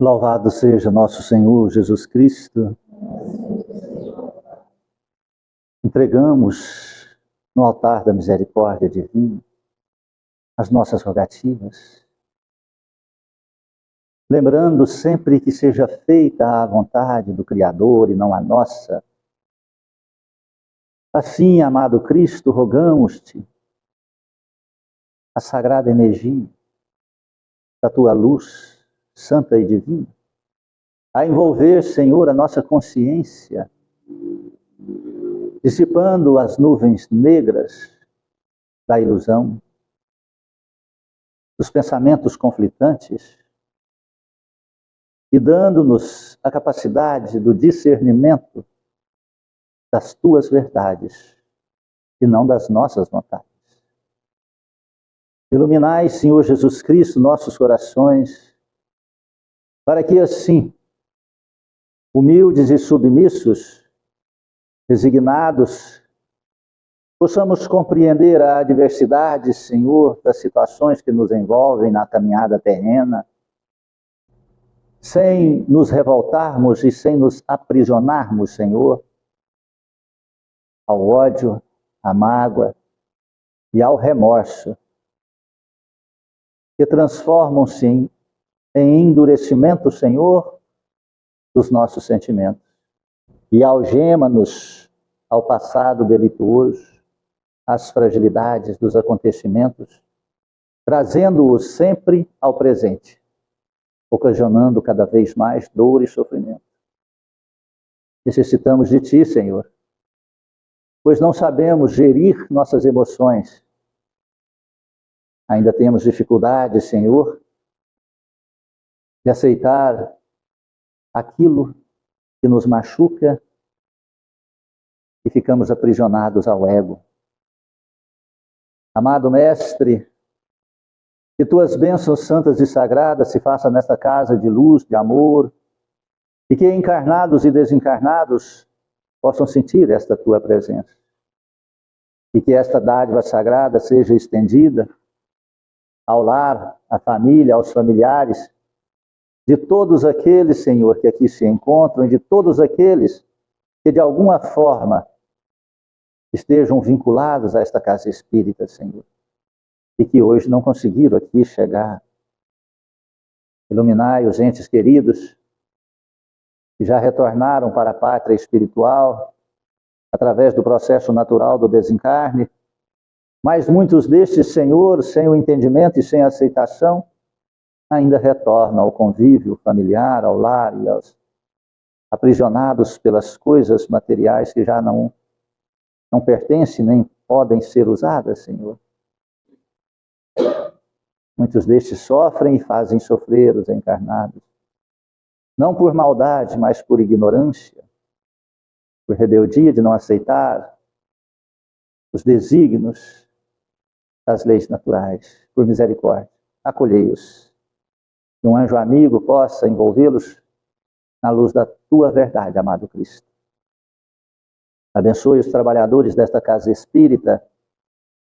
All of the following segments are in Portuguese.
Louvado seja nosso Senhor Jesus Cristo. Entregamos no altar da misericórdia divina as nossas rogativas, lembrando sempre que seja feita a vontade do Criador e não a nossa. Assim, amado Cristo, rogamos-te a sagrada energia da tua luz santa e divina, a envolver, Senhor, a nossa consciência, dissipando as nuvens negras da ilusão, dos pensamentos conflitantes e dando-nos a capacidade do discernimento das tuas verdades e não das nossas vontades. Iluminai, Senhor Jesus Cristo, nossos corações, para que assim, humildes e submissos, resignados, possamos compreender a adversidade, Senhor, das situações que nos envolvem na caminhada terrena, sem nos revoltarmos e sem nos aprisionarmos, Senhor, ao ódio, à mágoa e ao remorso, que transformam-se em endurecimento, Senhor, dos nossos sentimentos e algema-nos ao passado delituoso, às fragilidades dos acontecimentos, trazendo-os sempre ao presente, ocasionando cada vez mais dor e sofrimento. Necessitamos de Ti, Senhor, pois não sabemos gerir nossas emoções. Ainda temos dificuldade, Senhor, de aceitar aquilo que nos machuca e ficamos aprisionados ao ego. Amado Mestre, que Tuas bênçãos santas e sagradas se façam nesta casa de luz, de amor, e que encarnados e desencarnados possam sentir esta Tua presença. E que esta dádiva sagrada seja estendida ao lar, à família, aos familiares, de todos aqueles, Senhor, que aqui se encontram, e de todos aqueles que de alguma forma estejam vinculados a esta casa espírita, Senhor, e que hoje não conseguiram aqui chegar. Iluminai os entes queridos que já retornaram para a pátria espiritual através do processo natural do desencarne, mas muitos destes, Senhor, sem o entendimento e sem a aceitação, ainda retornam ao convívio familiar, ao lar e aos aprisionados pelas coisas materiais que já não pertencem nem podem ser usadas, Senhor. Muitos destes sofrem e fazem sofrer os encarnados, não por maldade, mas por ignorância, por rebeldia de não aceitar os desígnios das leis naturais. Por misericórdia, acolhei-os. Que um anjo amigo possa envolvê-los na luz da Tua verdade, amado Cristo. Abençoe os trabalhadores desta casa espírita.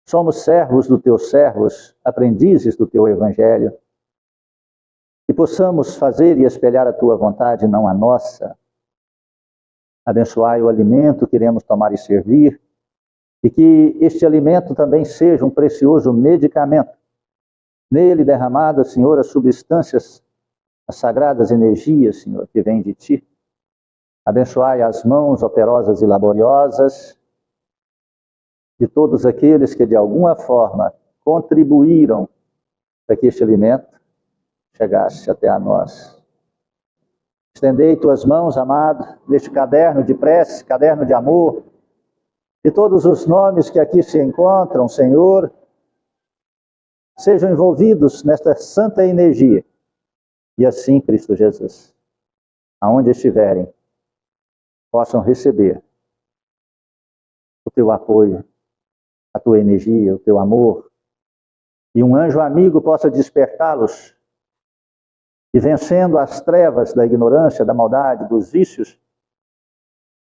Somos servos dos Teus servos, aprendizes do Teu Evangelho. Que possamos fazer e espelhar a Tua vontade, não a nossa. Abençoai o alimento que iremos tomar e servir, e que este alimento também seja um precioso medicamento. Nele derramadas, Senhor, as substâncias, as sagradas energias, Senhor, que vêm de Ti. Abençoai as mãos operosas e laboriosas de todos aqueles que de alguma forma contribuíram para que este alimento chegasse até a nós. Estendei Tuas mãos, amado, neste caderno de prece, caderno de amor, e todos os nomes que aqui se encontram, Senhor, sejam envolvidos nesta santa energia. E assim, Cristo Jesus, aonde estiverem, possam receber o Teu apoio, a Tua energia, o Teu amor, e um anjo amigo possa despertá-los, e vencendo as trevas da ignorância, da maldade, dos vícios,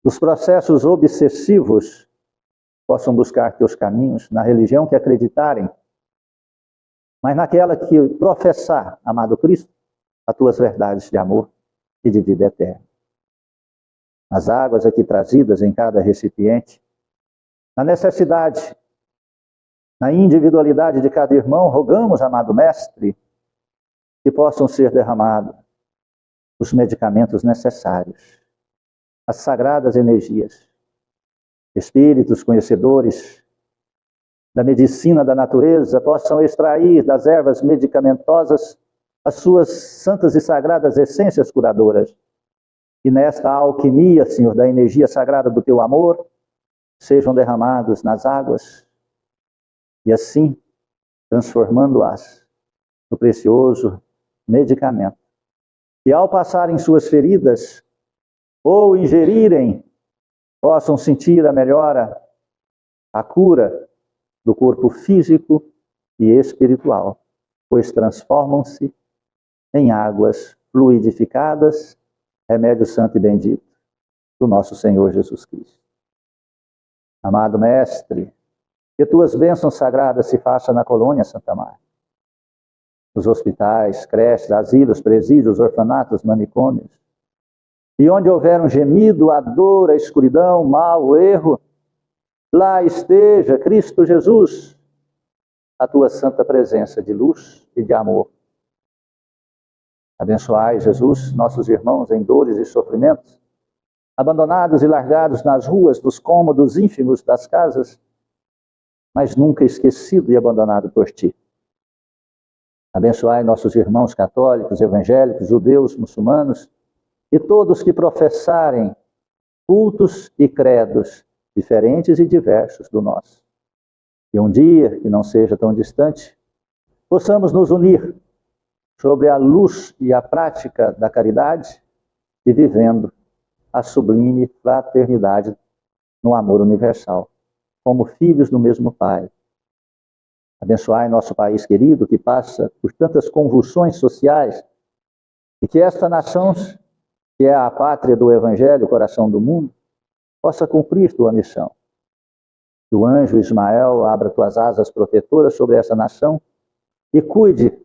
dos processos obsessivos, possam buscar Teus caminhos na religião que acreditarem, mas naquela que professar, amado Cristo, as tuas verdades de amor e de vida eterna. As águas aqui trazidas em cada recipiente, na necessidade, na individualidade de cada irmão, rogamos, amado Mestre, que possam ser derramados os medicamentos necessários, as sagradas energias, espíritos conhecedores da medicina da natureza possam extrair das ervas medicamentosas as suas santas e sagradas essências curadoras. E nesta alquimia, Senhor, da energia sagrada do teu amor, sejam derramados nas águas e assim transformando-as no precioso medicamento. E ao passarem suas feridas ou ingerirem, possam sentir a melhora, a cura do corpo físico e espiritual, pois transformam-se em águas fluidificadas, remédio santo e bendito do nosso Senhor Jesus Cristo. Amado Mestre, que tuas bênçãos sagradas se façam na colônia Santa Marta, nos hospitais, creches, asilos, presídios, orfanatos, manicômios, e onde houver um gemido, a dor, a escuridão, o mal, o erro, lá esteja, Cristo Jesus, a tua santa presença de luz e de amor. Abençoai, Jesus, nossos irmãos em dores e sofrimentos, abandonados e largados nas ruas, nos cômodos ínfimos das casas, mas nunca esquecido e abandonado por ti. Abençoai nossos irmãos católicos, evangélicos, judeus, muçulmanos e todos que professarem cultos e credos diferentes e diversos do nosso. E um dia, que não seja tão distante, possamos nos unir sobre a luz e a prática da caridade e vivendo a sublime fraternidade no amor universal, como filhos do mesmo Pai. Abençoai nosso país querido, que passa por tantas convulsões sociais, e que esta nação, que é a pátria do Evangelho, o coração do mundo, possa cumprir tua missão. Que o anjo Ismael abra tuas asas protetoras sobre essa nação e cuide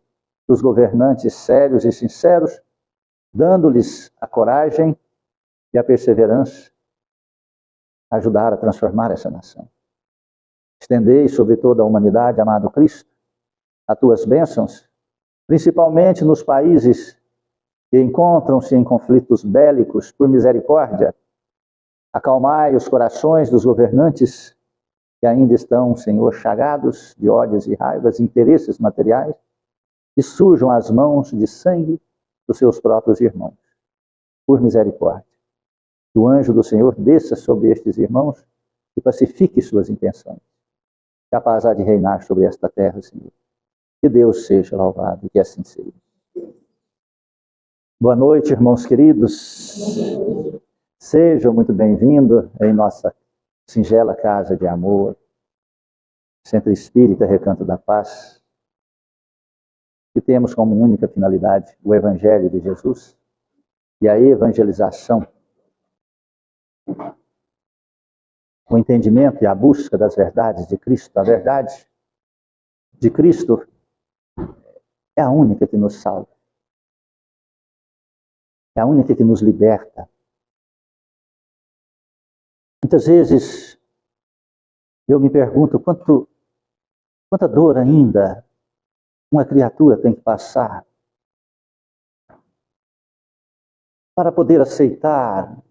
dos governantes sérios e sinceros, dando-lhes a coragem e a perseverança a ajudar a transformar essa nação. Estendei sobre toda a humanidade, amado Cristo, as tuas bênçãos, principalmente nos países que encontram-se em conflitos bélicos, por misericórdia. Acalmai os corações dos governantes que ainda estão, Senhor, chagados de ódios e raivas, interesses materiais, e surjam as mãos de sangue dos seus próprios irmãos. Por misericórdia, que o anjo do Senhor desça sobre estes irmãos e pacifique suas intenções. Que a paz há de reinar sobre esta terra, Senhor. Que Deus seja louvado e que assim seja. Boa noite, irmãos queridos. Sejam muito bem-vindos em nossa singela casa de amor, Centro Espírita Recanto da Paz, que temos como única finalidade o Evangelho de Jesus e a evangelização, o entendimento e a busca das verdades de Cristo. A verdade de Cristo é a única que nos salva, é a única que nos liberta. Muitas vezes eu me pergunto quanta dor ainda uma criatura tem que passar para poder aceitar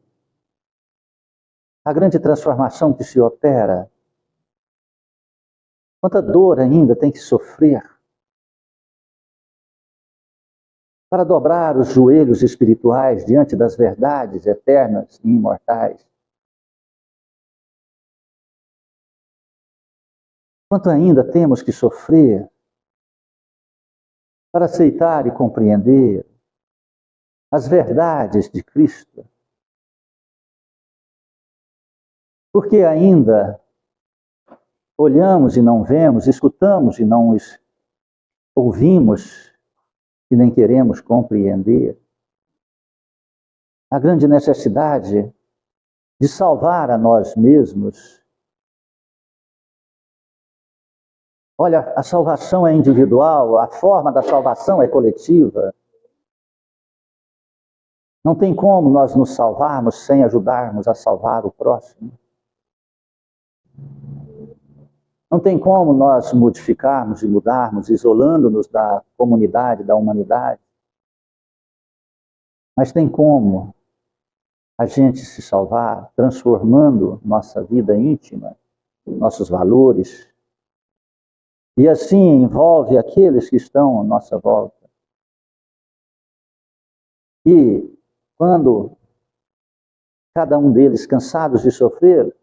a grande transformação que se opera. Quanta dor ainda tem que sofrer para dobrar os joelhos espirituais diante das verdades eternas e imortais. Quanto ainda temos que sofrer para aceitar e compreender as verdades de Cristo. Porque ainda olhamos e não vemos, escutamos e não ouvimos e nem queremos compreender a grande necessidade de salvar a nós mesmos. Olha, a salvação é individual, a forma da salvação é coletiva. Não tem como nós nos salvarmos sem ajudarmos a salvar o próximo. Não tem como nós modificarmos e mudarmos, isolando-nos da comunidade, da humanidade. Mas tem como a gente se salvar transformando nossa vida íntima, nossos valores. E assim envolve aqueles que estão à nossa volta. E quando cada um deles, cansados de sofrer,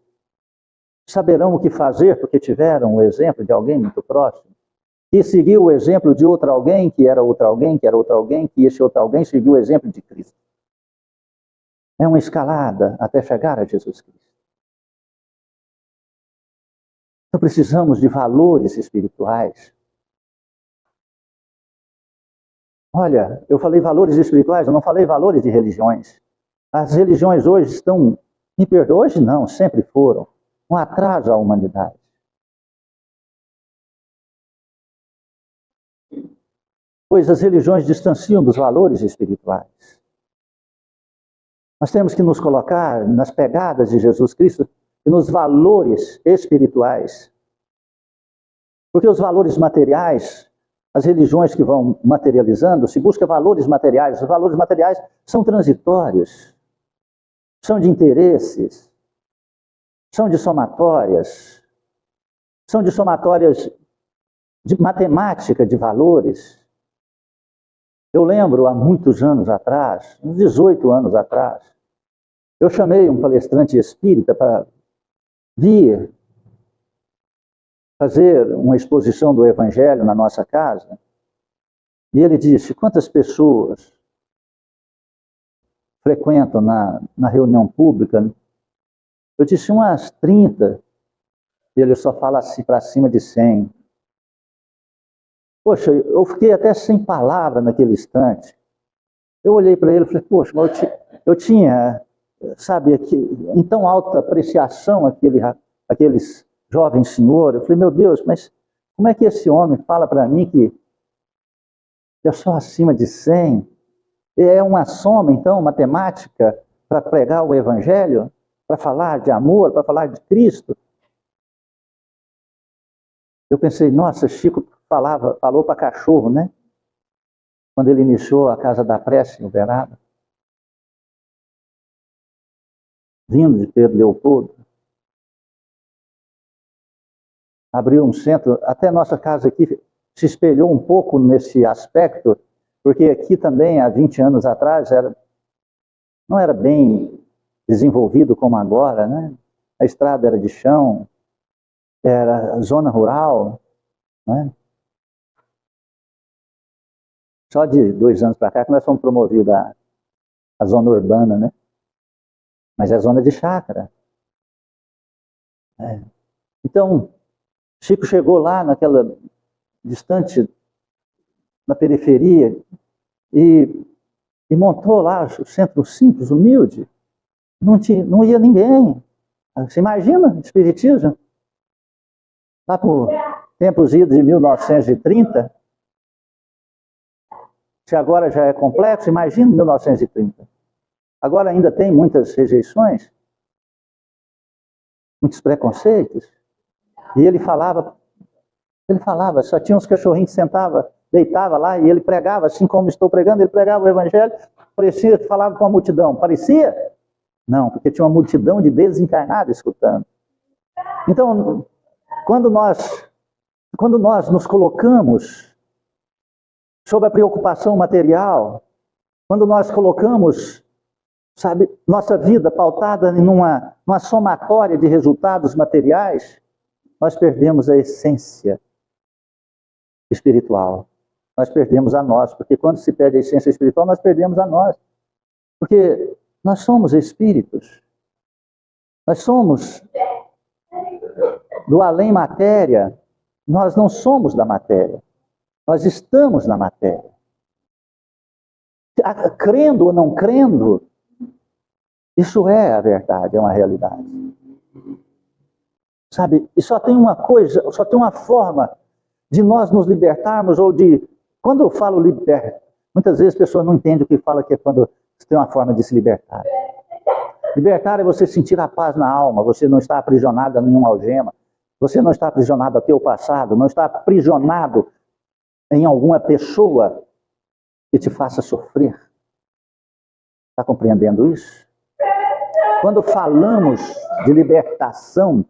saberão o que fazer porque tiveram o exemplo de alguém muito próximo, e seguiu o exemplo de outro alguém, que era outro alguém, que era outro alguém, que esse outro alguém seguiu o exemplo de Cristo. É uma escalada até chegar a Jesus Cristo. Então precisamos de valores espirituais. Olha, eu falei valores espirituais, eu não falei valores de religiões. As religiões hoje estão, me perdoe, hoje não, sempre foram, um atraso à humanidade. Pois as religiões distanciam dos valores espirituais. Nós temos que nos colocar nas pegadas de Jesus Cristo e nos valores espirituais. Porque os valores materiais, as religiões que vão materializando, se busca valores materiais. Os valores materiais são transitórios, são de interesses, são de somatórias de matemática de valores. Eu lembro, há muitos anos atrás, uns 18 anos atrás, eu chamei um palestrante espírita para vir fazer uma exposição do Evangelho na nossa casa. E ele disse, quantas pessoas frequentam na reunião pública? Eu disse, umas 30. Ele só fala assim para cima de 100. Poxa, eu fiquei até sem palavra naquele instante. Eu olhei para ele e falei, poxa, eu tinha, sabe, em tão alta apreciação aqueles jovens senhores. Eu falei, meu Deus, mas como é que esse homem fala para mim que é só acima de 100? É uma soma, então, matemática para pregar o Evangelho? Para falar de amor, para falar de Cristo? Eu pensei, nossa, Chico falou para cachorro, né? Quando ele iniciou a Casa da Prece em Uberaba. Vindo de Pedro Leopoldo. Abriu um centro, até nossa casa aqui se espelhou um pouco nesse aspecto, porque aqui também, há 20 anos atrás, não era bem desenvolvido como agora, né? A estrada era de chão, era zona rural, né? Só de 2 anos para cá que nós fomos promovidos a zona urbana, né? Mas é zona de chácara. É. Então, Chico chegou lá naquela distante, na periferia, e montou lá o centro simples, humilde. Não ia ninguém. Você imagina, espiritismo? Lá por tempos idos de 1930, se agora já é complexo, imagina 1930. Agora ainda tem muitas rejeições, muitos preconceitos. E ele falava, só tinha uns cachorrinhos que sentavam, deitava lá e ele pregava, assim como estou pregando, ele pregava o Evangelho, parecia que falava com a multidão. Parecia? Não, porque tinha uma multidão de desencarnados escutando. Então, quando nós nos colocamos sob a preocupação material, quando nós colocamos, sabe, nossa vida pautada numa somatória de resultados materiais, nós perdemos a essência espiritual. Nós perdemos a nós, porque quando se perde a essência espiritual, nós perdemos a nós. Porque nós somos espíritos. Nós somos do além matéria. Nós não somos da matéria. Nós estamos na matéria. Crendo ou não crendo, isso é a verdade, é uma realidade. Sabe, e só tem uma coisa, só tem uma forma de nós nos libertarmos, ou de, quando eu falo Muitas vezes a pessoa não entende o que fala, que é quando você tem uma forma de se libertar. Libertar é você sentir a paz na alma, você não está aprisionado a nenhuma algema, você não está aprisionado ao teu passado, não está aprisionado em alguma pessoa que te faça sofrer. Está compreendendo isso? Quando falamos de libertação,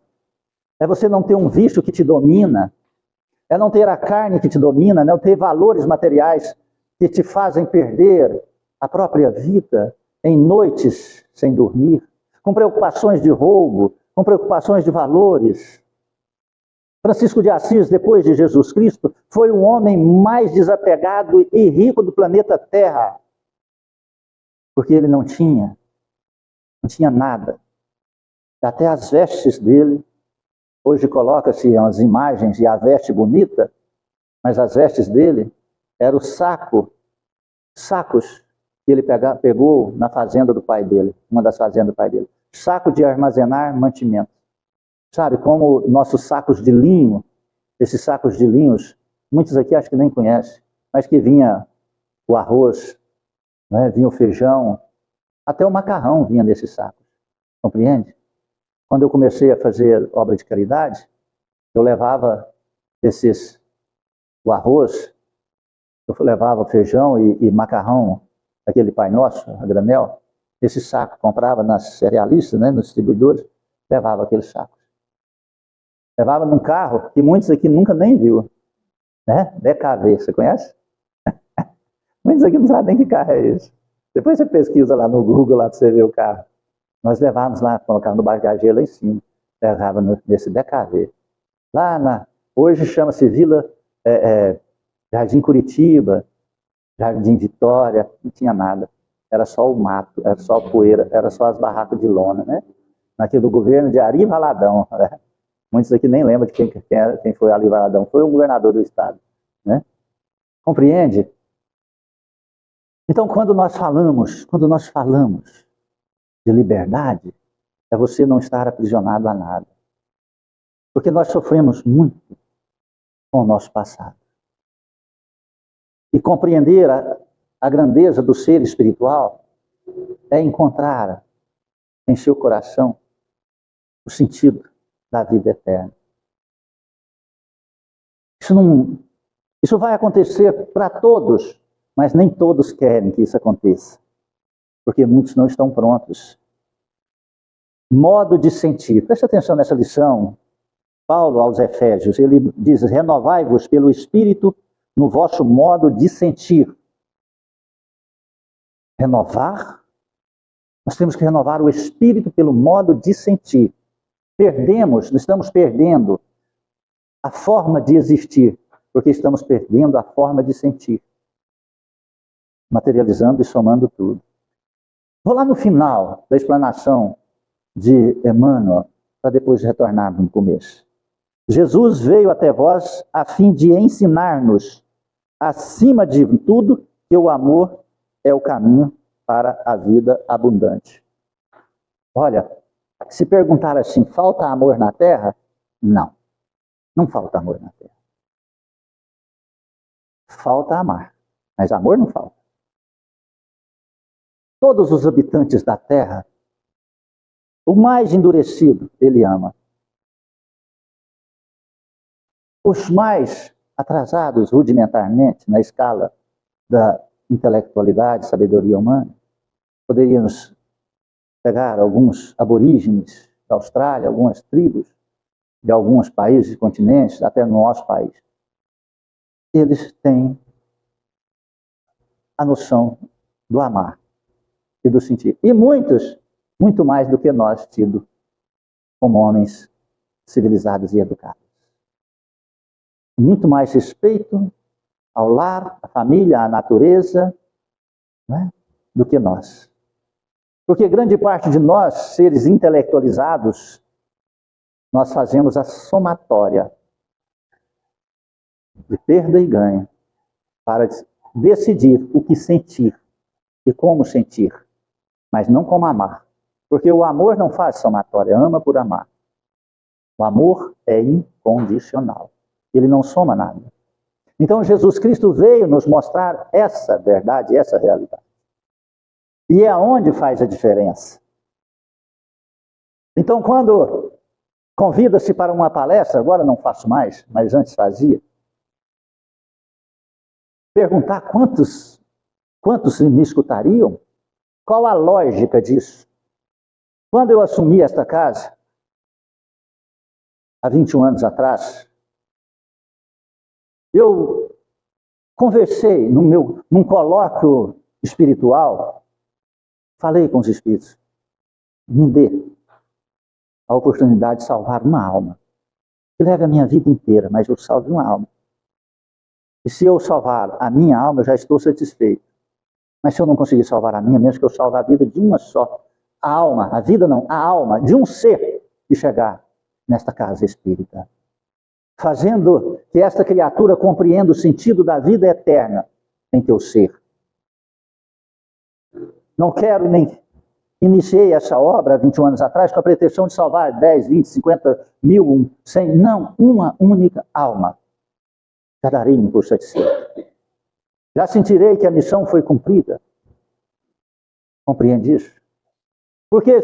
é você não ter um vício que te domina, é não ter a carne que te domina, não ter valores materiais que te fazem perder a própria vida em noites sem dormir, com preocupações de roubo, com preocupações de valores. Francisco de Assis, depois de Jesus Cristo, foi o homem mais desapegado e rico do planeta Terra, porque ele não tinha nada. Até as vestes dele, hoje coloca-se as imagens e a veste bonita, mas as vestes dele eram sacos que ele pegou na fazenda do pai dele, uma das fazendas do pai dele. Saco de armazenar mantimento. Sabe, como nossos sacos de linho, esses sacos de linhos, muitos aqui acho que nem conhecem, mas que vinha o arroz, né, vinha o feijão, até o macarrão vinha nesses sacos. Compreende? Quando eu comecei a fazer obra de caridade, eu levava o arroz, eu levava feijão e macarrão, aquele Pai Nosso, a granel, esse saco, comprava nas cerealistas, né, nos distribuidores, levava aqueles sacos. Levava num carro que muitos aqui nunca nem viu, né? DKV, você conhece? Muitos aqui não sabem nem que carro é esse. Depois você pesquisa lá no Google, lá para você ver o carro. Nós levávamos lá, colocávamos no bagageiro lá em cima, levava nesse DKV. Hoje chama-se Vila Jardim Curitiba, Jardim Vitória, não tinha nada. Era só o mato, era só a poeira, era só as barracas de lona, né? Naquele do governo de Ari Valadão, né? Muitos aqui nem lembram de quem foi Ari Valadão, foi o governador do estado, né? Compreende? Então, quando nós falamos de liberdade, é você não estar aprisionado a nada. Porque nós sofremos muito com o nosso passado. E compreender a grandeza do ser espiritual é encontrar em seu coração o sentido da vida eterna. Isso vai acontecer para todos, mas nem todos querem que isso aconteça, porque muitos não estão prontos. Modo de sentir. Preste atenção nessa lição. Paulo aos Efésios, ele diz: renovai-vos pelo Espírito no vosso modo de sentir. Renovar? Nós temos que renovar o Espírito pelo modo de sentir. Estamos perdendo a forma de existir, porque estamos perdendo a forma de sentir. Materializando e somando tudo. Vou lá no final da explanação de Emmanuel, para depois retornarmos no começo. Jesus veio até vós a fim de ensinar-nos, acima de tudo, que o amor é o caminho para a vida abundante. Olha, se perguntar assim, falta amor na Terra? Não, não falta amor na Terra. Falta amar, mas amor não falta. Todos os habitantes da Terra, o mais endurecido, ele ama. Os mais atrasados rudimentarmente na escala da intelectualidade, sabedoria humana, poderíamos pegar alguns aborígenes da Austrália, algumas tribos de alguns países e continentes, até no nosso país. Eles têm a noção do amar e do sentir. E muitos, muito mais do que nós, tido como homens civilizados e educados. Muito mais respeito ao lar, à família, à natureza, né, do que nós. Porque grande parte de nós, seres intelectualizados, nós fazemos a somatória de perda e ganho para decidir o que sentir e como sentir, mas não como amar. Porque o amor não faz somatória, ama por amar. O amor é incondicional. Ele não soma nada. Então Jesus Cristo veio nos mostrar essa verdade, essa realidade. E é onde faz a diferença. Então, quando convida-se para uma palestra, agora não faço mais, mas antes fazia, perguntar quantos me escutariam, qual a lógica disso? Quando eu assumi esta casa, há 21 anos atrás, eu conversei num colóquio espiritual, falei com os espíritos, me dê a oportunidade de salvar uma alma, que leve a minha vida inteira, mas eu salve uma alma. E se eu salvar a minha alma, eu já estou satisfeito. Mas se eu não conseguir salvar a minha, mesmo que eu salve a vida de uma só, a alma, a vida não, a alma de um ser que chegar nesta casa espírita, fazendo que esta criatura compreenda o sentido da vida eterna em teu ser. Não quero nem iniciei essa obra há 21 anos atrás com a pretensão de salvar 10, 20, 50 mil, 100, não, uma única alma. Já darei-me por satisfeito. Já sentirei que a missão foi cumprida. Compreende isso? Porque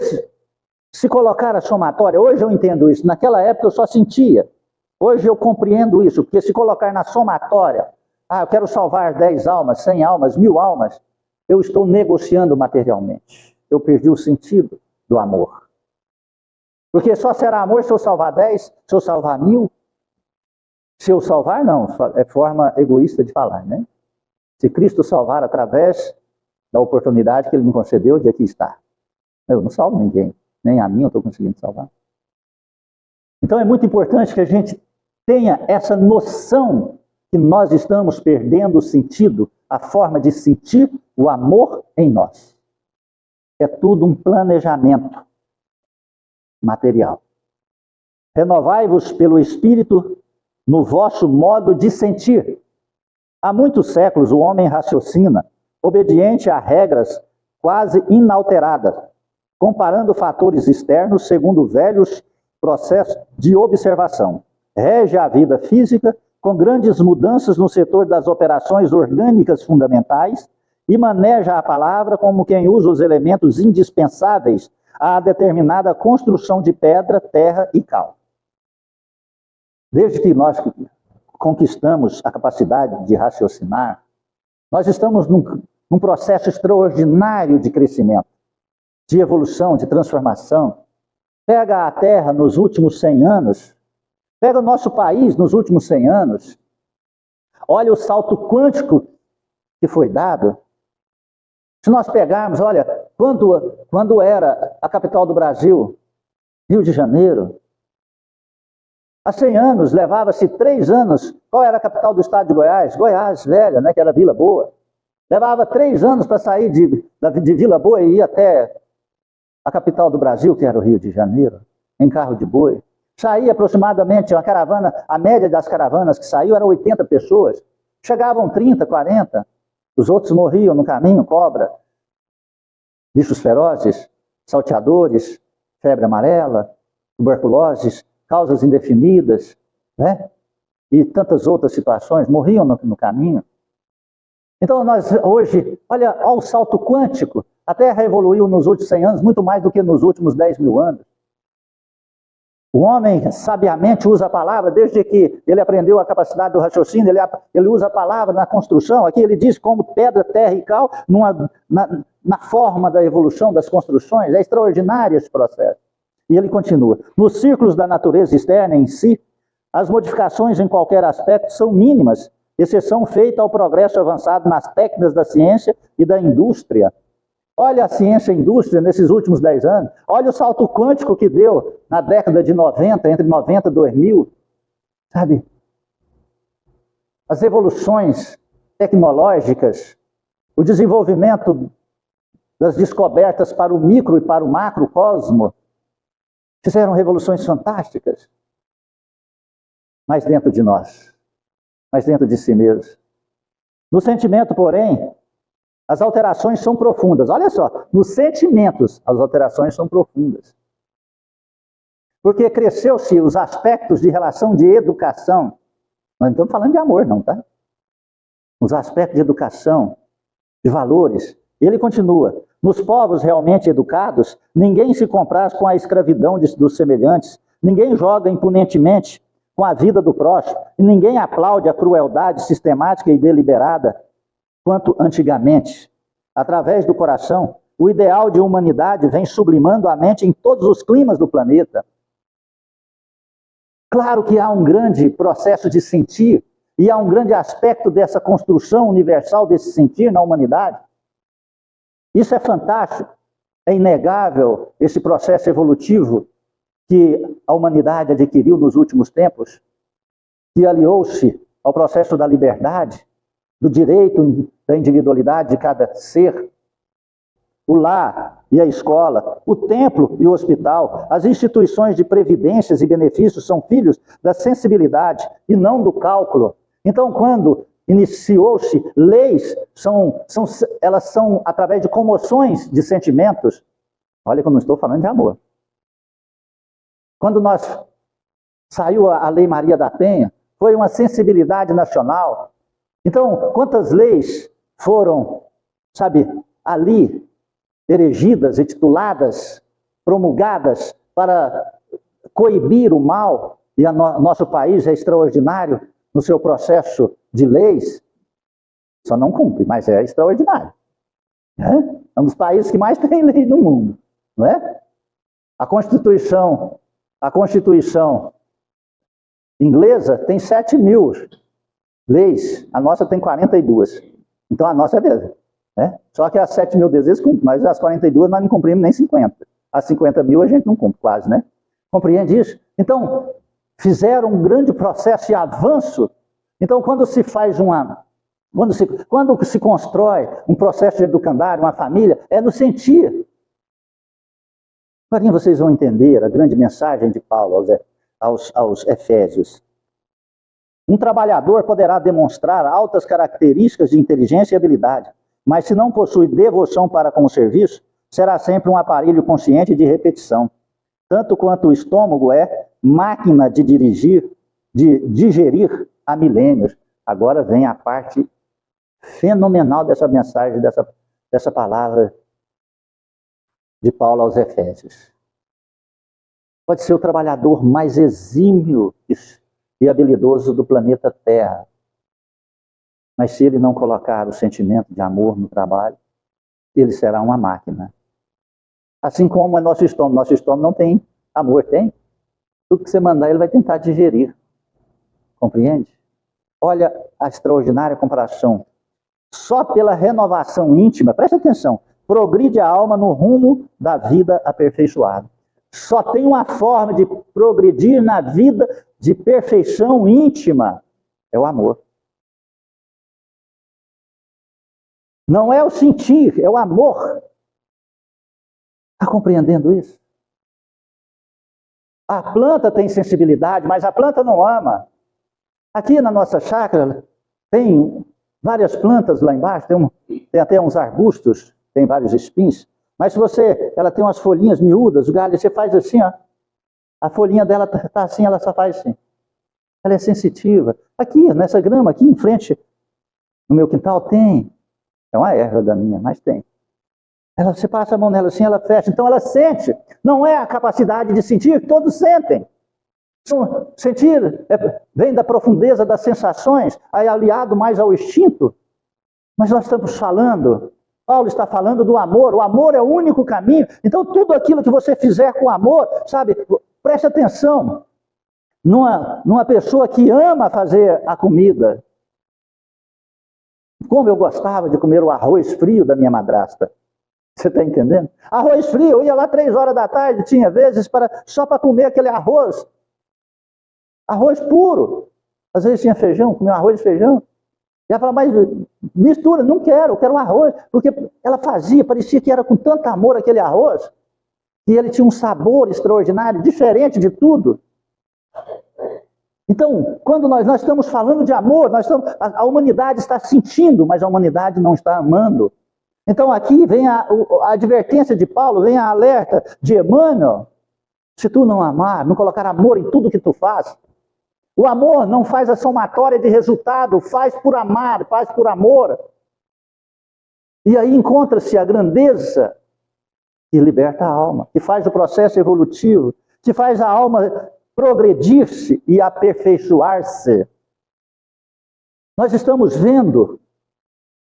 se colocar a somatória, hoje eu entendo isso, naquela época eu só sentia. Hoje eu compreendo isso, porque se colocar na somatória, eu quero salvar 10 almas, 100 almas, 1000 almas, eu estou negociando materialmente. Eu perdi o sentido do amor. Porque só será amor se eu salvar 10, se eu salvar 1000. Se eu salvar, não, é forma egoísta de falar, né? Se Cristo salvar através da oportunidade que Ele me concedeu de aqui estar. Eu não salvo ninguém, nem a mim eu estou conseguindo salvar. Então é muito importante que a gente tenha essa noção que nós estamos perdendo o sentido, a forma de sentir o amor em nós. É tudo um planejamento material. Renovai-vos pelo Espírito no vosso modo de sentir. Há muitos séculos o homem raciocina, obediente a regras quase inalteradas, comparando fatores externos segundo velhos processos de observação. Rege a vida física com grandes mudanças no setor das operações orgânicas fundamentais e maneja a palavra como quem usa os elementos indispensáveis a determinada construção de pedra, terra e cal. Desde que nós conquistamos a capacidade de raciocinar, nós estamos num processo extraordinário de crescimento, de evolução, de transformação. Pega a Terra nos últimos 100 anos, pega o nosso país nos últimos 100 anos, olha o salto quântico que foi dado. Se nós pegarmos, olha, quando era a capital do Brasil, Rio de Janeiro, há 100 anos, levava-se 3 anos. Qual era a capital do estado de Goiás? Goiás, velha, né, que era Vila Boa. Levava 3 anos para sair de Vila Boa e ir até a capital do Brasil, que era o Rio de Janeiro, em carro de boi. Saía aproximadamente uma caravana, a média das caravanas que saiu eram 80 pessoas. Chegavam 30, 40. Os outros morriam no caminho, cobra, bichos ferozes, salteadores, febre amarela, tuberculose, causas indefinidas, né? E tantas outras situações, morriam no caminho. Então nós hoje, olha o salto quântico, a Terra evoluiu nos últimos 100 anos, muito mais do que nos últimos 10 mil anos. O homem sabiamente usa a palavra, desde que ele aprendeu a capacidade do raciocínio, ele usa a palavra na construção. Aqui ele diz como pedra, terra e cal, na forma da evolução das construções. É extraordinário esse processo. E ele continua. Nos círculos da natureza externa em si, as modificações em qualquer aspecto são mínimas, exceção feita ao progresso avançado nas técnicas da ciência e da indústria. Olha a ciência e a indústria nesses últimos 10 anos. Olha o salto quântico que deu na década de 90, entre 90 e 2000. Sabe? As evoluções tecnológicas, o desenvolvimento das descobertas para o micro e para o macrocosmo, fizeram revoluções fantásticas. Mas dentro de nós, mas dentro de si mesmo. No sentimento, porém, as alterações são profundas. Olha só, nos sentimentos as alterações são profundas. Porque cresceu-se os aspectos de relação de educação. Nós não estamos falando de amor, não, tá? nos aspectos de educação, de valores. E ele continua: nos povos realmente educados, ninguém se compraz com a escravidão dos semelhantes, ninguém joga impunemente com a vida do próximo, e ninguém aplaude a crueldade sistemática e deliberada, quanto antigamente. Através do coração, o ideal de humanidade vem sublimando a mente em todos os climas do planeta. Claro que há um grande processo de sentir, e há um grande aspecto dessa construção universal desse sentir na humanidade. Isso é fantástico, é inegável esse processo evolutivo que a humanidade adquiriu nos últimos tempos, que aliou-se ao processo da liberdade, do direito da individualidade de cada ser. O lar e a escola, o templo e o hospital, as instituições de previdências e benefícios são filhos da sensibilidade e não do cálculo. Então, quando iniciou-se leis, elas são através de comoções de sentimentos. Olha que eu não estou falando de amor. Quando saiu a Lei Maria da Penha, foi uma sensibilidade nacional. Então, quantas leis foram, ali erigidas e tituladas, promulgadas para coibir o mal, e nosso país é extraordinário no seu processo de leis, só não cumpre, mas é extraordinário. É um dos países que mais tem lei no mundo, não é? A Constituição inglesa tem 7.000 leis, a nossa tem 42. Então a nossa é mesmo. Só que as 7.000 vezes cumpre, mas as 42 nós não cumprimos nem 50. As 50.000 a gente não cumpre quase, né? Compreende isso? Então, fizeram um grande processo de avanço. Então, quando se constrói um processo de educandário, uma família, é no sentir. Agora vocês vão entender a grande mensagem de Paulo aos Efésios. Um trabalhador poderá demonstrar altas características de inteligência e habilidade, mas se não possui devoção para com o serviço, será sempre um aparelho consciente de repetição. Tanto quanto o estômago é máquina de digerir há milênios. Agora vem a parte fenomenal dessa mensagem, dessa palavra de Paulo aos Efésios. Pode ser o trabalhador mais exímio e habilidoso do planeta Terra, mas se ele não colocar o sentimento de amor no trabalho, ele será uma máquina. Assim como é nosso estômago. Nosso estômago não tem amor, tem? Tudo que você mandar, ele vai tentar digerir. Compreende? Olha a extraordinária comparação. Só pela renovação íntima, presta atenção, progride a alma no rumo da vida aperfeiçoada. Só tem uma forma de progredir na vida de perfeição íntima, é o amor. Não é o sentir, é o amor. Está compreendendo isso? A planta tem sensibilidade, mas a planta não ama. Aqui na nossa chácara tem várias plantas lá embaixo, tem até uns arbustos, tem vários espinhos. Mas se ela tem umas folhinhas miúdas, o galho, você faz assim, ó. A folhinha dela está assim, ela só faz assim. Ela é sensitiva. Aqui, nessa grama, aqui em frente, no meu quintal, tem. É uma erva daninha, mas tem. Você passa a mão nela assim, ela fecha. Então ela sente. Não é a capacidade de sentir, que todos sentem. Sentir vem da profundeza das sensações, aí aliado mais ao instinto. Mas nós estamos falando, Paulo está falando do amor. O amor é o único caminho. Então tudo aquilo que você fizer com amor, preste atenção. Numa pessoa que ama fazer a comida. Como eu gostava de comer o arroz frio da minha madrasta. Você está entendendo? Arroz frio, eu ia lá 3 horas da tarde, tinha vezes só para comer aquele arroz. Arroz puro. Às vezes tinha feijão, comia arroz e feijão. E ela falava, mas mistura, não quero, eu quero um arroz. Porque ela fazia, parecia que era com tanto amor aquele arroz, que ele tinha um sabor extraordinário, diferente de tudo. Então, quando nós estamos falando de amor, a humanidade está sentindo, mas a humanidade não está amando. Então aqui vem a advertência de Paulo, vem a alerta de Emmanuel. Se tu não amar, não colocar amor em tudo que tu faz, O amor não faz a somatória de resultado, faz por amar, faz por amor. E aí encontra-se a grandeza que liberta a alma, que faz o processo evolutivo, que faz a alma progredir-se e aperfeiçoar-se. Nós estamos vendo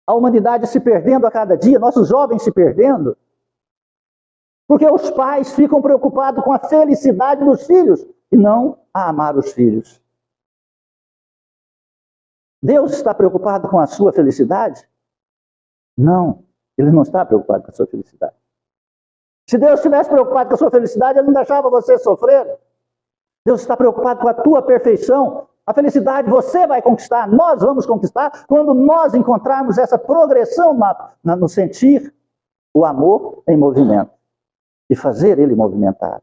a humanidade se perdendo a cada dia, nossos jovens se perdendo, porque os pais ficam preocupados com a felicidade dos filhos e não a amar os filhos. Deus está preocupado com a sua felicidade? Não, Ele não está preocupado com a sua felicidade. Se Deus estivesse preocupado com a sua felicidade, Ele não deixava você sofrer. Deus está preocupado com a tua perfeição. A felicidade você vai conquistar, nós vamos conquistar, quando nós encontrarmos essa progressão no sentir o amor em movimento e fazer ele movimentar.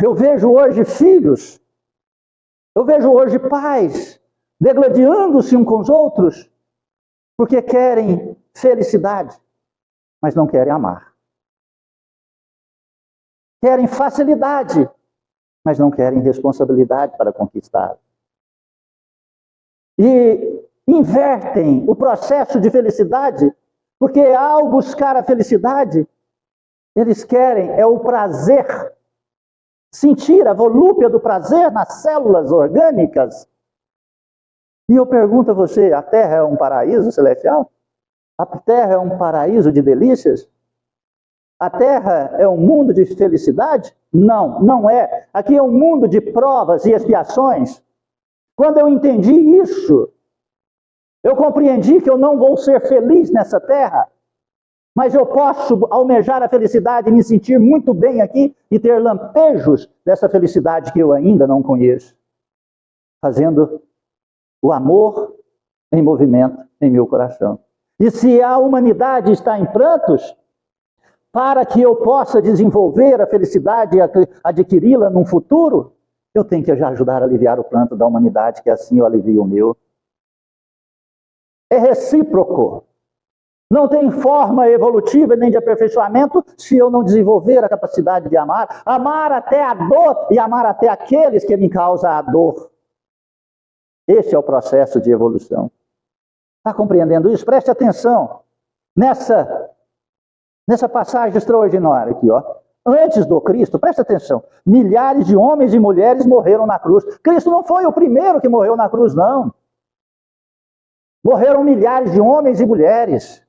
Eu vejo hoje filhos, eu vejo hoje pais degladiando-se uns com os outros porque querem felicidade, mas não querem amar. Querem facilidade, mas não querem responsabilidade para conquistar. E invertem o processo de felicidade, porque ao buscar a felicidade, eles querem o prazer, sentir a volúpia do prazer nas células orgânicas. E eu pergunto a você, a Terra é um paraíso celestial? A Terra é um paraíso de delícias? A Terra é um mundo de felicidade? Não, não é. Aqui é um mundo de provas e expiações. Quando eu entendi isso, eu compreendi que eu não vou ser feliz nessa terra, mas eu posso almejar a felicidade e me sentir muito bem aqui e ter lampejos dessa felicidade que eu ainda não conheço, fazendo o amor em movimento em meu coração. E se a humanidade está em prantos, para que eu possa desenvolver a felicidade e adquiri-la num futuro, eu tenho que ajudar a aliviar o pranto da humanidade, que assim eu alivio o meu. É recíproco. Não tem forma evolutiva nem de aperfeiçoamento se eu não desenvolver a capacidade de amar. Amar até a dor e amar até aqueles que me causam a dor. Esse é o processo de evolução. Está compreendendo isso? Preste atenção. Nessa passagem extraordinária aqui, ó. Antes do Cristo, preste atenção, milhares de homens e mulheres morreram na cruz. Cristo não foi o primeiro que morreu na cruz, não. Morreram milhares de homens e mulheres.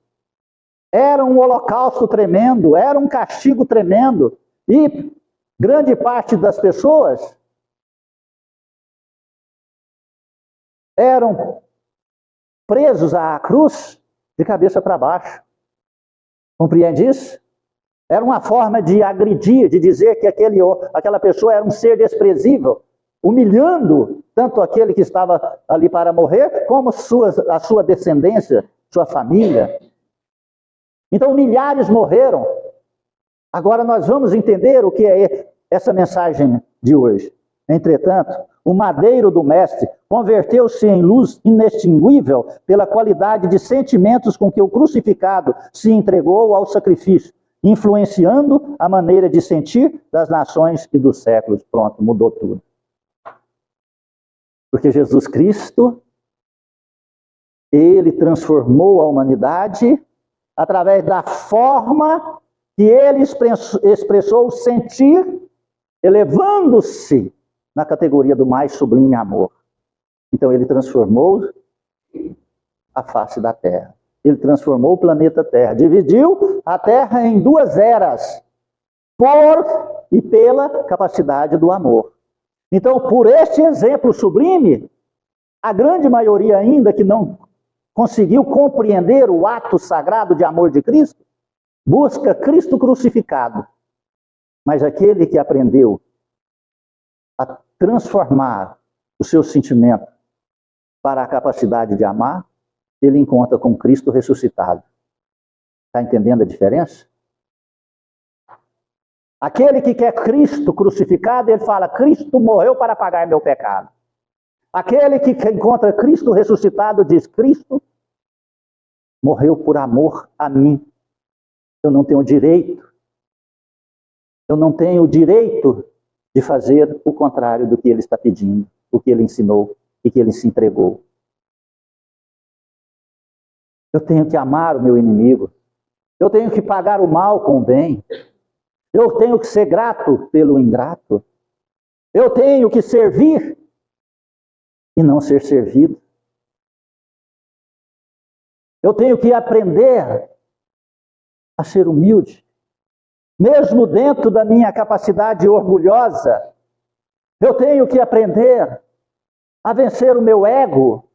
Era um holocausto tremendo, era um castigo tremendo. E grande parte das pessoas eram presos à cruz de cabeça para baixo. Compreende isso? Era uma forma de agredir, de dizer que aquela pessoa era um ser desprezível, humilhando tanto aquele que estava ali para morrer, como a sua descendência, sua família. Então milhares morreram. Agora nós vamos entender o que é essa mensagem de hoje. Entretanto, o madeiro do mestre converteu-se em luz inextinguível pela qualidade de sentimentos com que o crucificado se entregou ao sacrifício, influenciando a maneira de sentir das nações e dos séculos. Pronto, mudou tudo. Porque Jesus Cristo, Ele transformou a humanidade através da forma que Ele expressou o sentir, elevando-se na categoria do mais sublime amor. Então Ele transformou a face da Terra. Ele transformou o planeta Terra. Dividiu a Terra em duas eras, por e pela capacidade do amor. Então, por este exemplo sublime, a grande maioria ainda que não conseguiu compreender o ato sagrado de amor de Cristo, busca Cristo crucificado. Mas aquele que aprendeu a transformar o seu sentimento para a capacidade de amar, ele encontra com Cristo ressuscitado. Está entendendo a diferença? Aquele que quer Cristo crucificado, ele fala, Cristo morreu para pagar meu pecado. Aquele que encontra Cristo ressuscitado diz, Cristo morreu por amor a mim. Eu não tenho direito de fazer o contrário do que ele está pedindo, o que ele ensinou e que ele se entregou. Eu tenho que amar o meu inimigo. Eu tenho que pagar o mal com o bem. Eu tenho que ser grato pelo ingrato. Eu tenho que servir e não ser servido. Eu tenho que aprender a ser humilde, mesmo dentro da minha capacidade orgulhosa. Eu tenho que aprender a vencer o meu ego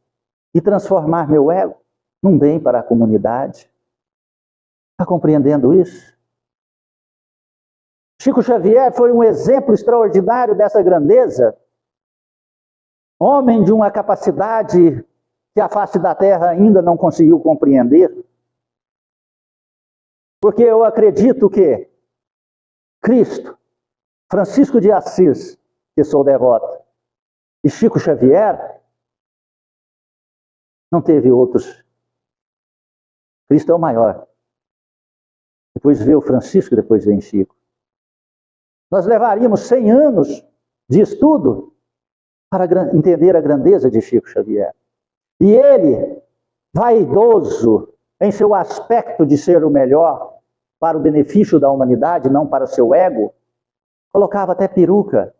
e transformar meu ego num bem para a comunidade. Está compreendendo isso? Chico Xavier foi um exemplo extraordinário dessa grandeza. Homem de uma capacidade que a face da terra ainda não conseguiu compreender. Porque eu acredito que Cristo, Francisco de Assis, que sou devoto, e Chico Xavier, não teve outros. Cristo é o maior. Depois veio Francisco, depois vem Chico. Nós levaríamos 100 anos de estudo para entender a grandeza de Chico Xavier. E ele, vaidoso em seu aspecto de ser o melhor para o benefício da humanidade, não para o seu ego, colocava até peruca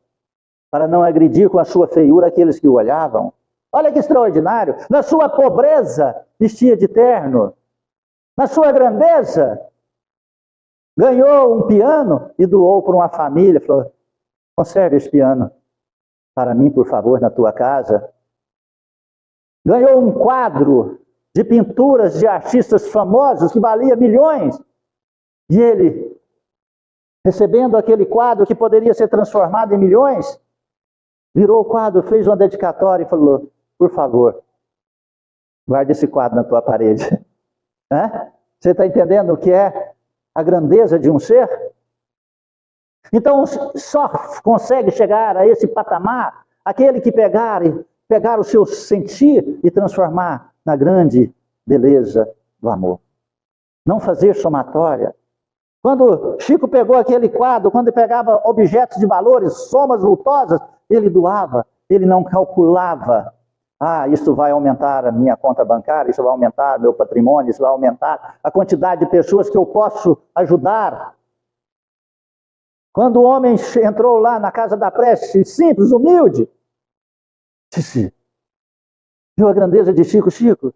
para não agredir com a sua feiura aqueles que o olhavam. Olha que extraordinário! Na sua pobreza, vestia de terno. Na sua grandeza, ganhou um piano e doou para uma família. Falou, conserve esse piano para mim, por favor, na tua casa. Ganhou um quadro de pinturas de artistas famosos que valia milhões. E ele, recebendo aquele quadro que poderia ser transformado em milhões, virou o quadro, fez uma dedicatória e falou, por favor, guarde esse quadro na tua parede. Você está entendendo o que é a grandeza de um ser? Então, só consegue chegar a esse patamar aquele que pegar o seu sentir e transformar na grande beleza do amor. Não fazer somatória. Quando Chico pegou aquele quadro, quando ele pegava objetos de valores, somas vultosas, ele doava, ele não calculava. Isso vai aumentar a minha conta bancária, isso vai aumentar meu patrimônio, isso vai aumentar a quantidade de pessoas que eu posso ajudar. Quando o homem entrou lá na casa da prece, simples, humilde, disse, viu a grandeza de Chico? Chico,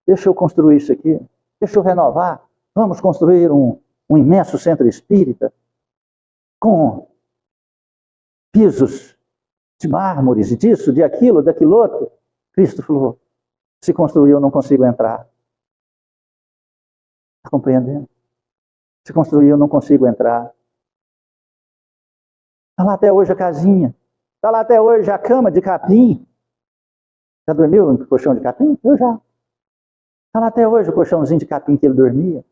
deixa eu construir isso aqui, deixa eu renovar, vamos construir um imenso centro espírita, com pisos de mármores, disso, de aquilo, daquilo outro. Cristo falou, se construir eu não consigo entrar. Está compreendendo? Se construir eu não consigo entrar. Está lá até hoje a casinha. Está lá até hoje a cama de capim. Já dormiu no colchão de capim? Eu já. Está lá até hoje o colchãozinho de capim que ele dormia.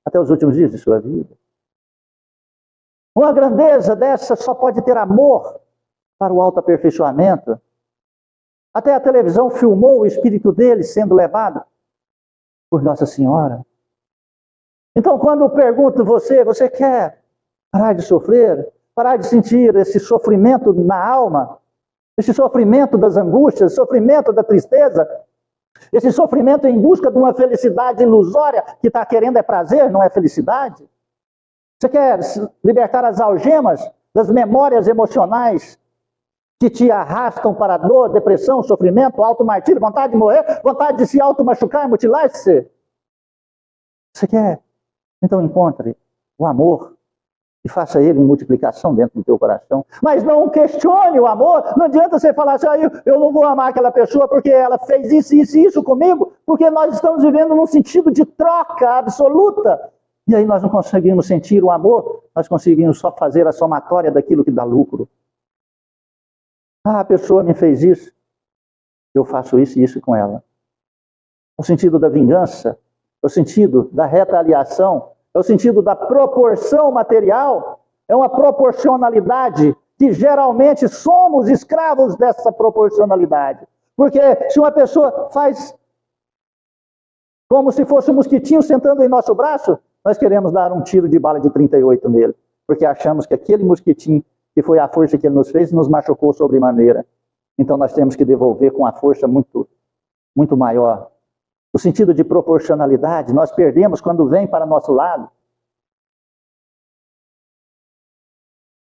Até os últimos dias de sua vida. Uma grandeza dessa só pode ter amor para o autoaperfeiçoamento. Até a televisão filmou o espírito dele sendo levado por Nossa Senhora. Então, quando eu pergunto você quer parar de sofrer, parar de sentir esse sofrimento na alma, esse sofrimento das angústias, esse sofrimento da tristeza, esse sofrimento em busca de uma felicidade ilusória que está querendo é prazer, não é felicidade? Você quer libertar as algemas das memórias emocionais que te arrastam para a dor, depressão, sofrimento, automartírio, vontade de morrer, vontade de se automachucar, mutilar-se? Você quer? Então encontre o amor e faça ele em multiplicação dentro do teu coração. Mas não questione o amor. Não adianta você falar assim, eu não vou amar aquela pessoa porque ela fez isso, isso e isso comigo, porque nós estamos vivendo num sentido de troca absoluta. E aí nós não conseguimos sentir o amor, nós conseguimos só fazer a somatória daquilo que dá lucro. A pessoa me fez isso, eu faço isso e isso com ela. O sentido da vingança, o sentido da retaliação, é o sentido da proporção material, é uma proporcionalidade que geralmente somos escravos dessa proporcionalidade. Porque se uma pessoa faz como se fosse um mosquitinho sentando em nosso braço, nós queremos dar um tiro de bala de 38 nele, porque achamos que aquele mosquitinho que foi a força que ele nos fez e nos machucou sobremaneira. Então nós temos que devolver com a força muito, muito maior. O sentido de proporcionalidade, nós perdemos quando vem para nosso lado.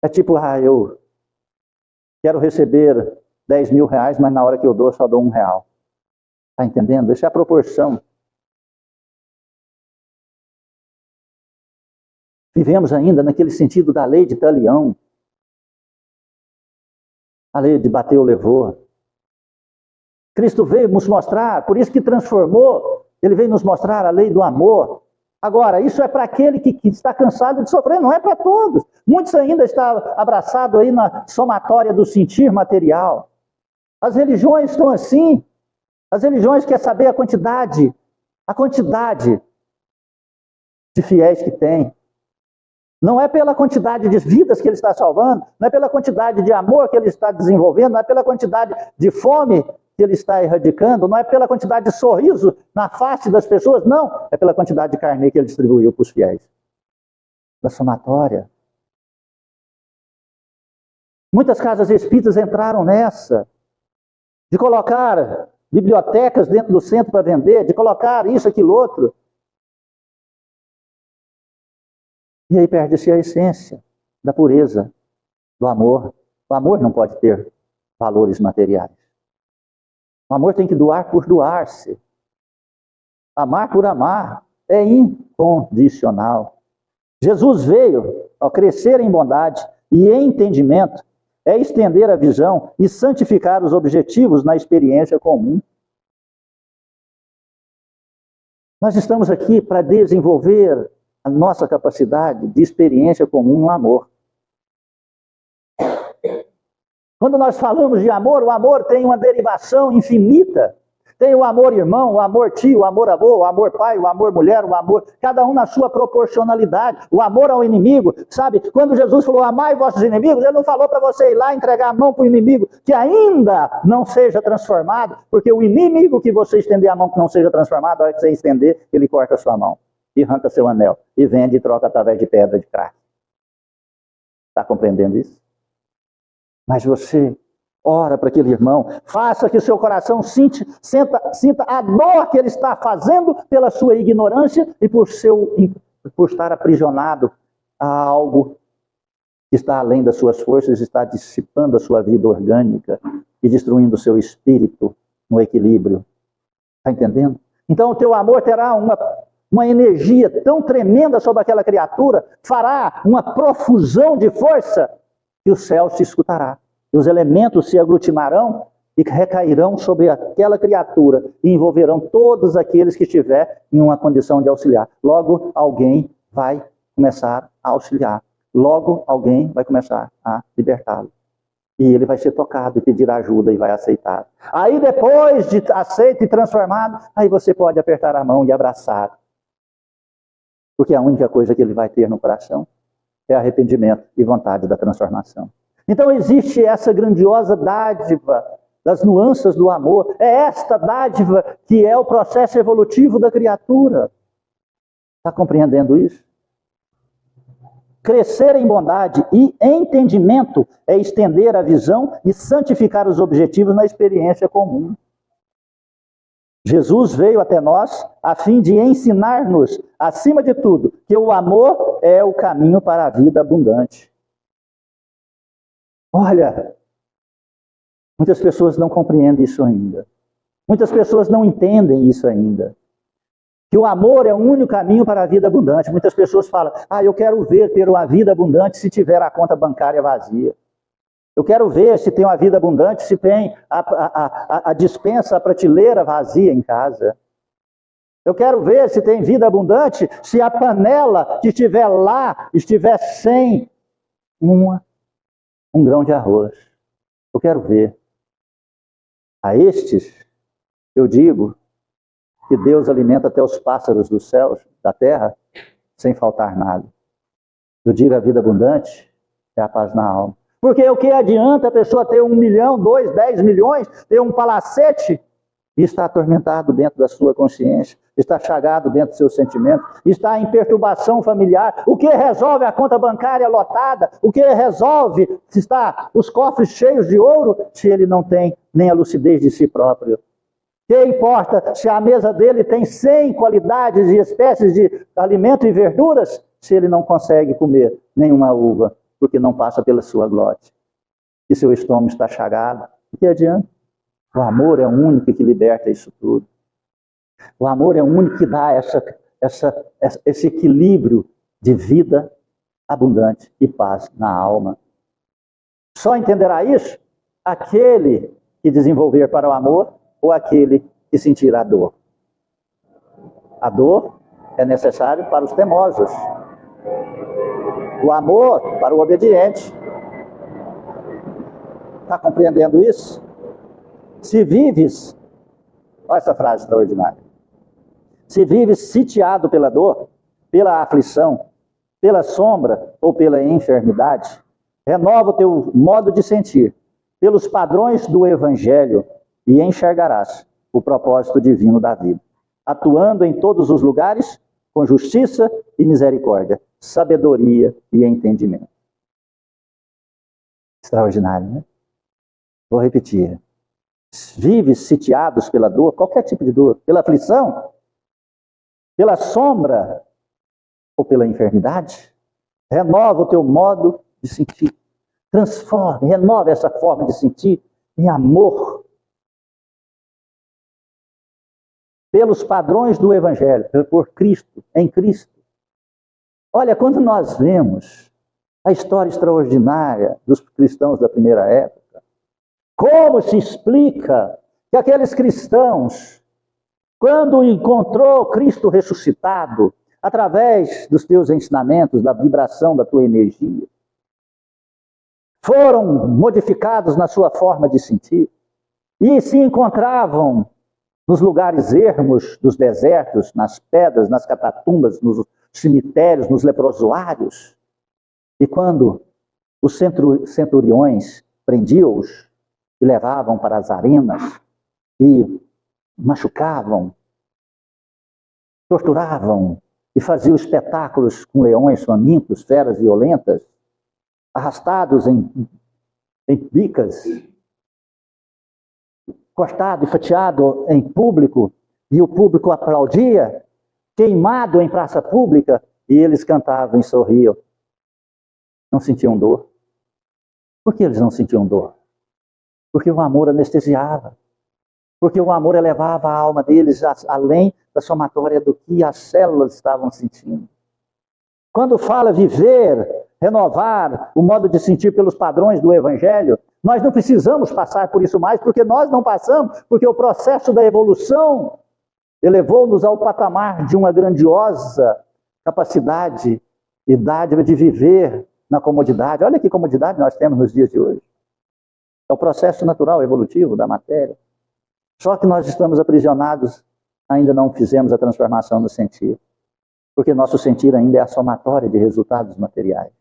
É tipo, eu quero receber 10 mil reais, mas na hora que eu dou, só dou R$1. Está entendendo? Isso é a proporção. Vivemos ainda naquele sentido da lei de Talião. A lei de bateu, levou. Cristo veio nos mostrar, por isso que transformou, ele veio nos mostrar a lei do amor. Agora, isso é para aquele que está cansado de sofrer, não é para todos. Muitos ainda estão abraçados aí na somatória do sentir material. As religiões estão assim. As religiões querem saber a quantidade de fiéis que tem. Não é pela quantidade de vidas que ele está salvando, não é pela quantidade de amor que ele está desenvolvendo, não é pela quantidade de fome que ele está erradicando, não é pela quantidade de sorriso na face das pessoas, não. É pela quantidade de carne que ele distribuiu para os fiéis. Da somatória. Muitas casas espíritas entraram nessa, de colocar bibliotecas dentro do centro para vender, de colocar isso, aquilo, outro. E aí perde-se a essência da pureza, do amor. O amor não pode ter valores materiais. O amor tem que doar por doar-se. Amar por amar é incondicional. Jesus veio, ao crescer em bondade e em entendimento, é estender a visão e santificar os objetivos na experiência comum. Nós estamos aqui para desenvolver a nossa capacidade de experiência comum no amor. Quando nós falamos de amor, o amor tem uma derivação infinita. Tem o amor irmão, o amor tio, o amor avô, o amor pai, o amor mulher, o amor... Cada um na sua proporcionalidade. O amor ao inimigo, sabe? Quando Jesus falou, amai vossos inimigos, ele não falou para você ir lá entregar a mão para o inimigo, que ainda não seja transformado, porque o inimigo que você estender a mão que não seja transformado, a hora que você estender, ele corta a sua mão, e arranca seu anel, e vende e troca através de pedra de crack. Está compreendendo isso? Mas você ora para aquele irmão, faça que o seu coração sinta a dor que ele está fazendo pela sua ignorância e por estar aprisionado a algo que está além das suas forças, está dissipando a sua vida orgânica e destruindo o seu espírito no equilíbrio. Está entendendo? Então o teu amor terá uma energia tão tremenda sobre aquela criatura, fará uma profusão de força que o céu se escutará. E os elementos se aglutinarão e recairão sobre aquela criatura e envolverão todos aqueles que estiver em uma condição de auxiliar. Logo, alguém vai começar a auxiliar. Logo, alguém vai começar a libertá-lo. E ele vai ser tocado e pedir ajuda e vai aceitar. Aí, depois de aceito e transformado, aí você pode apertar a mão e abraçar. Porque a única coisa que ele vai ter no coração é arrependimento e vontade da transformação. Então existe essa grandiosa dádiva das nuances do amor. É esta dádiva que é o processo evolutivo da criatura. Está compreendendo isso? Crescer em bondade e entendimento é estender a visão e santificar os objetivos na experiência comum. Jesus veio até nós a fim de ensinar-nos, acima de tudo, que o amor é o caminho para a vida abundante. Olha, muitas pessoas não compreendem isso ainda. Muitas pessoas não entendem isso ainda. Que o amor é o único caminho para a vida abundante. Muitas pessoas falam, eu quero ver ter uma vida abundante se tiver a conta bancária vazia. Eu quero ver se tem uma vida abundante, se tem a dispensa, a prateleira vazia em casa. Eu quero ver se tem vida abundante, se a panela que estiver lá estiver sem um grão de arroz. Eu quero ver. A estes, eu digo que Deus alimenta até os pássaros dos céus, da terra, sem faltar nada. Eu digo a vida abundante é a paz na alma. Porque o que adianta a pessoa ter 1 milhão, 2, 10 milhões, ter um palacete, e está atormentado dentro da sua consciência, está chagado dentro do seu sentimento, está em perturbação familiar. O que resolve a conta bancária lotada? O que resolve se está os cofres cheios de ouro, se ele não tem nem a lucidez de si próprio? Que importa se a mesa dele tem 100 qualidades e espécies de alimento e verduras, se ele não consegue comer nenhuma uva, porque não passa pela sua glote? E seu estômago está chagado. O que adianta? O amor é o único que liberta isso tudo. O amor é o único que dá esse equilíbrio de vida abundante e paz na alma. Só entenderá isso aquele que desenvolver para o amor ou aquele que sentir a dor. A dor é necessário para os teimosos. O amor para o obediente. Está compreendendo isso? Se vives, olha essa frase extraordinária. Se vives sitiado pela dor, pela aflição, pela sombra ou pela enfermidade, renova o teu modo de sentir pelos padrões do Evangelho e enxergarás o propósito divino da vida, atuando em todos os lugares com justiça e misericórdia, sabedoria e entendimento. Extraordinário, né? Vou repetir. Vives sitiados pela dor, qualquer tipo de dor, pela aflição, pela sombra ou pela enfermidade, renova o teu modo de sentir. Transforme, renova essa forma de sentir em amor. Pelos padrões do Evangelho, por Cristo, em Cristo. Olha, quando nós vemos a história extraordinária dos cristãos da primeira época, como se explica que aqueles cristãos, quando encontrou Cristo ressuscitado, através dos teus ensinamentos, da vibração da tua energia, foram modificados na sua forma de sentir e se encontravam nos lugares ermos dos desertos, nas pedras, nas catatumbas, nos cemitérios, nos leprosuários. E quando os centuriões prendiam-os e levavam para as arenas e machucavam, torturavam e faziam espetáculos com leões famintos, feras violentas, arrastados em bicas, cortado e fatiado em público, e o público aplaudia, queimado em praça pública, e eles cantavam e sorriam. Não sentiam dor. Por que eles não sentiam dor? Porque o amor anestesiava. Porque o amor elevava a alma deles além da somatória do que as células estavam sentindo. Quando fala viver, renovar o modo de sentir pelos padrões do Evangelho, nós não precisamos passar por isso mais, porque nós não passamos, porque o processo da evolução elevou-nos ao patamar de uma grandiosa capacidade e dádiva de viver na comodidade. Olha que comodidade nós temos nos dias de hoje. É o processo natural, evolutivo da matéria. Só que nós estamos aprisionados, ainda não fizemos a transformação no sentir. Porque nosso sentir ainda é a somatória de resultados materiais.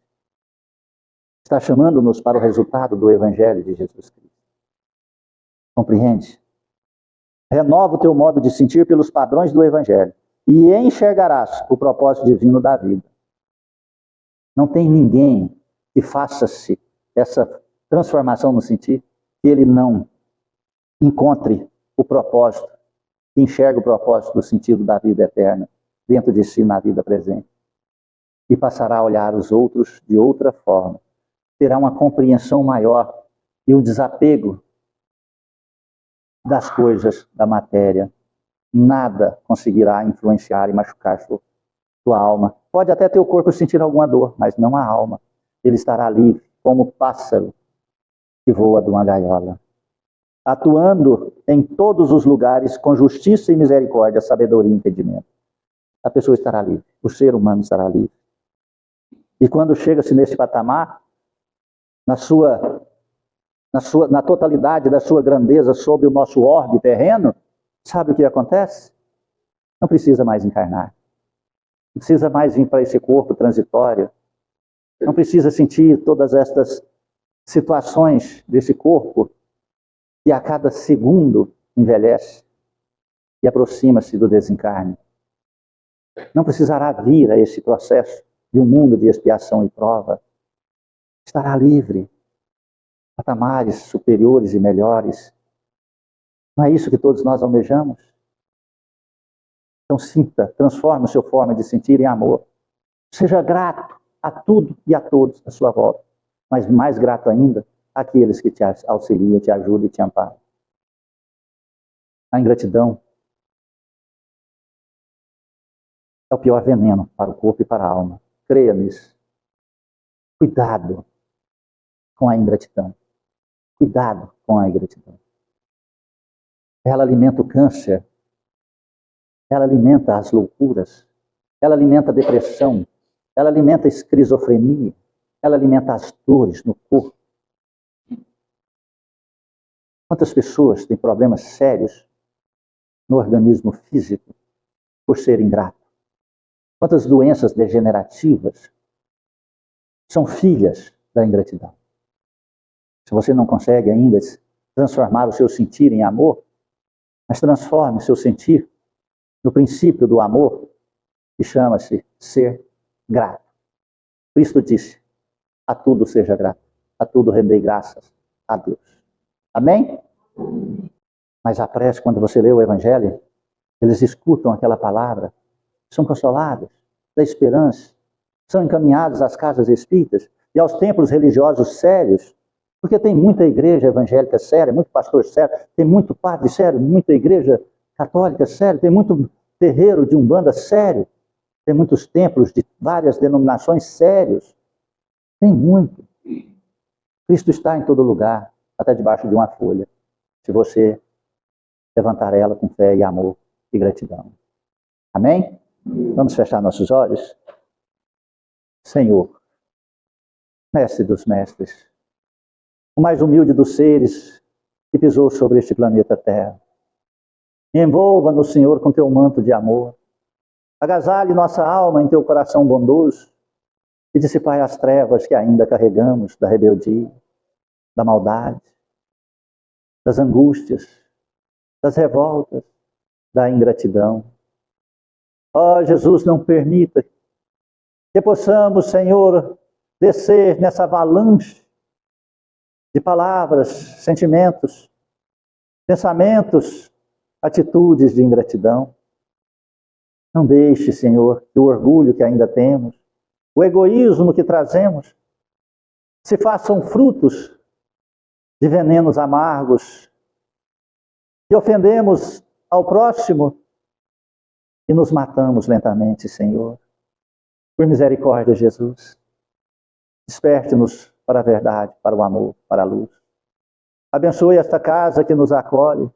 Está chamando-nos para o resultado do Evangelho de Jesus Cristo. Compreende? Renova o teu modo de sentir pelos padrões do Evangelho e enxergarás o propósito divino da vida. Não tem ninguém que faça-se essa transformação no sentir, que ele não encontre o propósito, que enxergue o propósito do sentido da vida eterna dentro de si na vida presente. E passará a olhar os outros de outra forma. Terá uma compreensão maior e um desapego das coisas da matéria. Nada conseguirá influenciar e machucar sua alma. Pode até teu corpo sentir alguma dor, mas não a alma. Ele estará livre, como o pássaro que voa de uma gaiola, atuando em todos os lugares com justiça e misericórdia, sabedoria e entendimento. A pessoa estará livre, o ser humano estará livre. E quando chega-se nesse patamar, na totalidade da sua grandeza sobre o nosso orbe terreno, sabe o que acontece? Não precisa mais encarnar. Não precisa mais vir para esse corpo transitório. Não precisa sentir todas estas situações desse corpo que a cada segundo envelhece. e aproxima-se do desencarne. Não precisará vir a esse processo de um mundo de expiação e prova. Estará livre, patamares superiores e melhores. Não é isso que todos nós almejamos? Então sinta, transforme a sua forma de sentir em amor. Seja grato a tudo e a todos à sua volta, mas mais grato ainda àqueles que te auxiliam, te ajudam e te amparam. A ingratidão é o pior veneno para o corpo e para a alma. Creia nisso. Cuidado com a ingratidão. Cuidado com a ingratidão. Ela alimenta o câncer. Ela alimenta as loucuras. Ela alimenta a depressão. Ela alimenta a esquizofrenia. Ela alimenta as dores no corpo. Quantas pessoas têm problemas sérios no organismo físico por serem ingratos? Quantas doenças degenerativas são filhas da ingratidão? Se você não consegue ainda transformar o seu sentir em amor, mas transforme o seu sentir no princípio do amor, que chama-se ser grato. Cristo disse, a tudo seja grato, a tudo rendei graças a Deus. Amém? Mas a prece, quando você lê o Evangelho, eles escutam aquela palavra, são consolados da esperança, são encaminhados às casas espíritas e aos templos religiosos sérios, porque tem muita igreja evangélica séria, muito pastor sério, tem muito padre sério, muita igreja católica séria, tem muito terreiro de umbanda sério, tem muitos templos de várias denominações sérios, tem muito. Cristo está em todo lugar, até debaixo de uma folha, se você levantar ela com fé e amor e gratidão. Amém? Vamos fechar nossos olhos? Senhor, Mestre dos mestres, o mais humilde dos seres que pisou sobre este planeta Terra, envolva-nos, Senhor, com teu manto de amor, agasalhe nossa alma em teu coração bondoso e dissipai as trevas que ainda carregamos da rebeldia, da maldade, das angústias, das revoltas, da ingratidão. Ó Jesus, não permita que possamos, Senhor, descer nessa avalanche de palavras, sentimentos, pensamentos, atitudes de ingratidão. Não deixe, Senhor, que o orgulho que ainda temos, o egoísmo que trazemos, se façam frutos de venenos amargos, que ofendemos ao próximo e nos matamos lentamente, Senhor. Por misericórdia, Jesus, desperte-nos para a verdade, para o amor, para a luz. Abençoe esta casa que nos acolhe.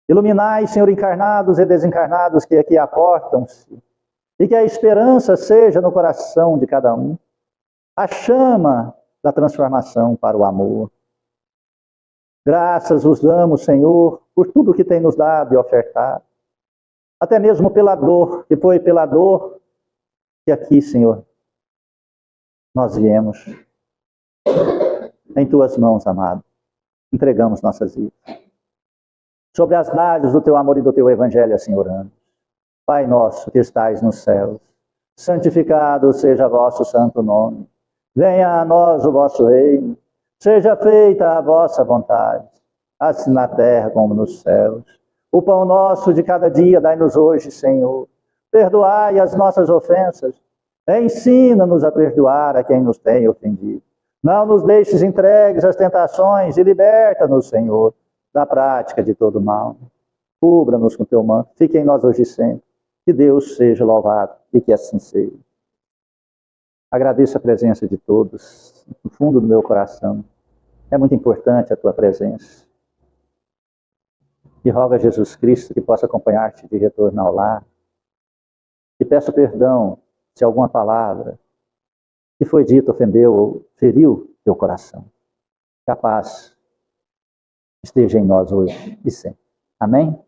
Iluminai, Senhor, encarnados e desencarnados que aqui aportam-se, e que a esperança seja no coração de cada um, a chama da transformação para o amor. Graças vos damos, Senhor, por tudo que tem nos dado e ofertado, até mesmo pela dor, que foi pela dor que aqui, Senhor, nós viemos. Em tuas mãos, amado, entregamos nossas vidas. Sobre as dádivas do teu amor e do teu evangelho, assim oramos. Pai nosso que estais nos céus, santificado seja vosso santo nome. Venha a nós o vosso reino. Seja feita a vossa vontade, assim na terra como nos céus. O pão nosso de cada dia dai-nos hoje, Senhor. Perdoai as nossas ofensas. Ensina-nos a perdoar a quem nos tem ofendido. Não nos deixes entregues às tentações e liberta-nos, Senhor, da prática de todo mal. Cubra-nos com teu manto. Fique em nós hoje e sempre. Que Deus seja louvado e que assim seja. Agradeço a presença de todos, no fundo do meu coração. É muito importante a tua presença. E rogo a Jesus Cristo que possa acompanhar-te de retorno ao lar. E peço perdão se alguma palavra que foi dita ofendeu ou feriu teu coração. Que a paz esteja em nós hoje e sempre. Amém?